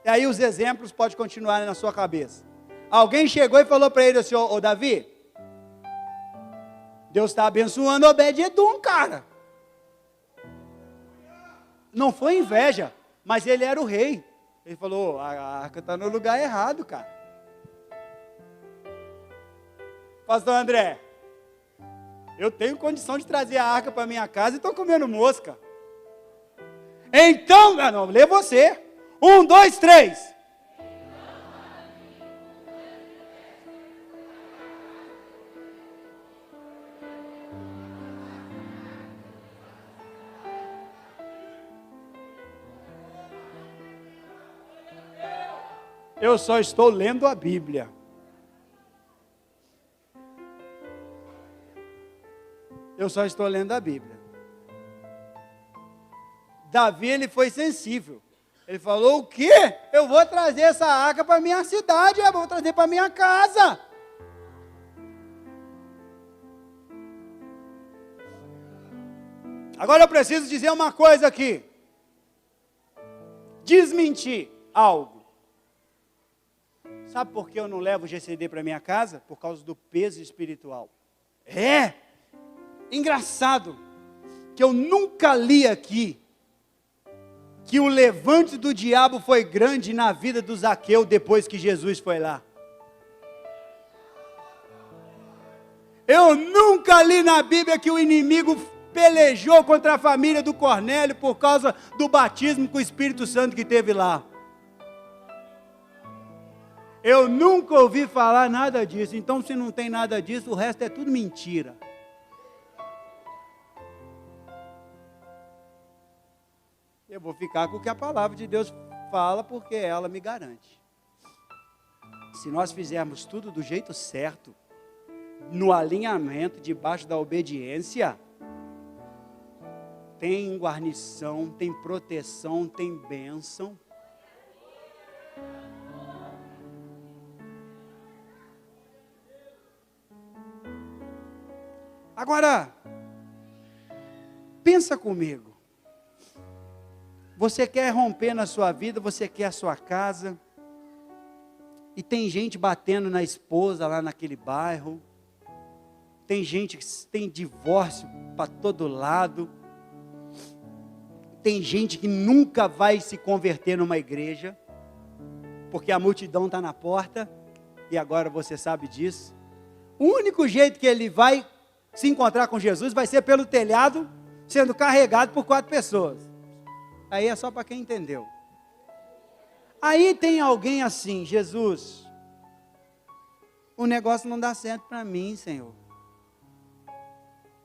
E aí os exemplos podem continuar na sua cabeça. Alguém chegou e falou para ele assim: ô Davi, Deus está abençoando Obed-Edom, cara. Não foi inveja, mas ele era o rei. Ele falou: a arca está no lugar errado, cara. Pastor André, eu tenho condição de trazer a arca para minha casa e estou comendo mosca. Então, não, lê você. 1, 2, 3. Eu só estou lendo a Bíblia. Eu só estou lendo a Bíblia. Davi, ele foi sensível. Ele falou: o quê? Eu vou trazer essa arca para minha cidade, eu vou trazer para minha casa. Agora eu preciso dizer uma coisa aqui. Desmentir algo. Sabe por que eu não levo o GCD para minha casa? Por causa do peso espiritual. Engraçado que eu nunca li aqui que o levante do diabo foi grande na vida do Zaqueu depois que Jesus foi lá. Eu nunca li na Bíblia que o inimigo pelejou contra a família do Cornélio por causa do batismo com o Espírito Santo que teve lá. Eu nunca ouvi falar nada disso. Então, se não tem nada disso, o resto é tudo mentira. Eu vou ficar com o que a palavra de Deus fala, porque ela me garante. Se nós fizermos tudo do jeito certo, no alinhamento, debaixo da obediência, tem guarnição, tem proteção, tem bênção. Agora, pensa comigo. Você quer romper na sua vida, você quer a sua casa, e tem gente batendo na esposa lá naquele bairro, tem gente que tem divórcio para todo lado, tem gente que nunca vai se converter numa igreja, porque a multidão está na porta, e agora você sabe disso. O único jeito que ele vai se encontrar com Jesus vai ser pelo telhado, sendo carregado por 4 pessoas. Aí é só para quem entendeu. Aí tem alguém assim: Jesus, o negócio não dá certo para mim, Senhor.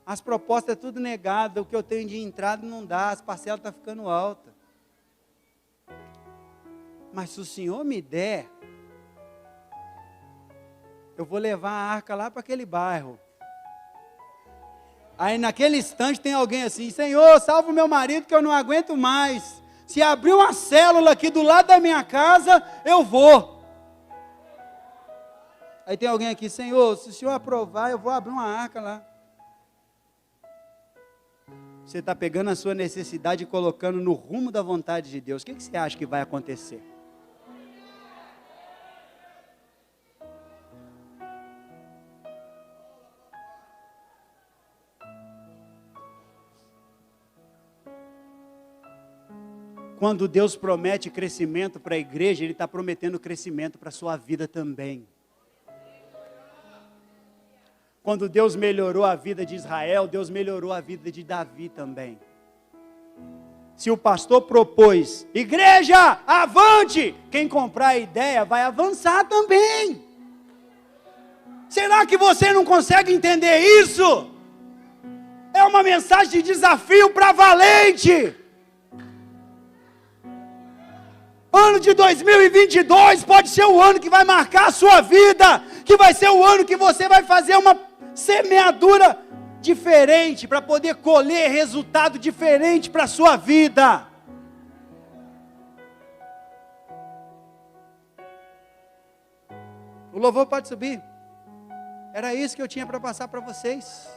As propostas é tudo negado, o que eu tenho de entrada não dá, as parcelas estão ficando altas. Mas se o Senhor me der, eu vou levar a arca lá para aquele bairro. Aí naquele instante tem alguém assim: Senhor, salva o meu marido que eu não aguento mais. Se abrir uma célula aqui do lado da minha casa, eu vou. Aí tem alguém aqui: Senhor, se o Senhor aprovar, eu vou abrir uma arca lá. Você está pegando a sua necessidade e colocando no rumo da vontade de Deus. O que você acha que vai acontecer? Quando Deus promete crescimento para a igreja, Ele está prometendo crescimento para a sua vida também. Quando Deus melhorou a vida de Israel, Deus melhorou a vida de Davi também. Se o pastor propôs: igreja, avante! Quem comprar a ideia vai avançar também. Será que você não consegue entender isso? É uma mensagem de desafio para valente. Ano de 2022 pode ser o ano que vai marcar a sua vida, que vai ser o ano que você vai fazer uma semeadura diferente, para poder colher resultado diferente para a sua vida. O louvor pode subir. Era isso que eu tinha para passar para vocês.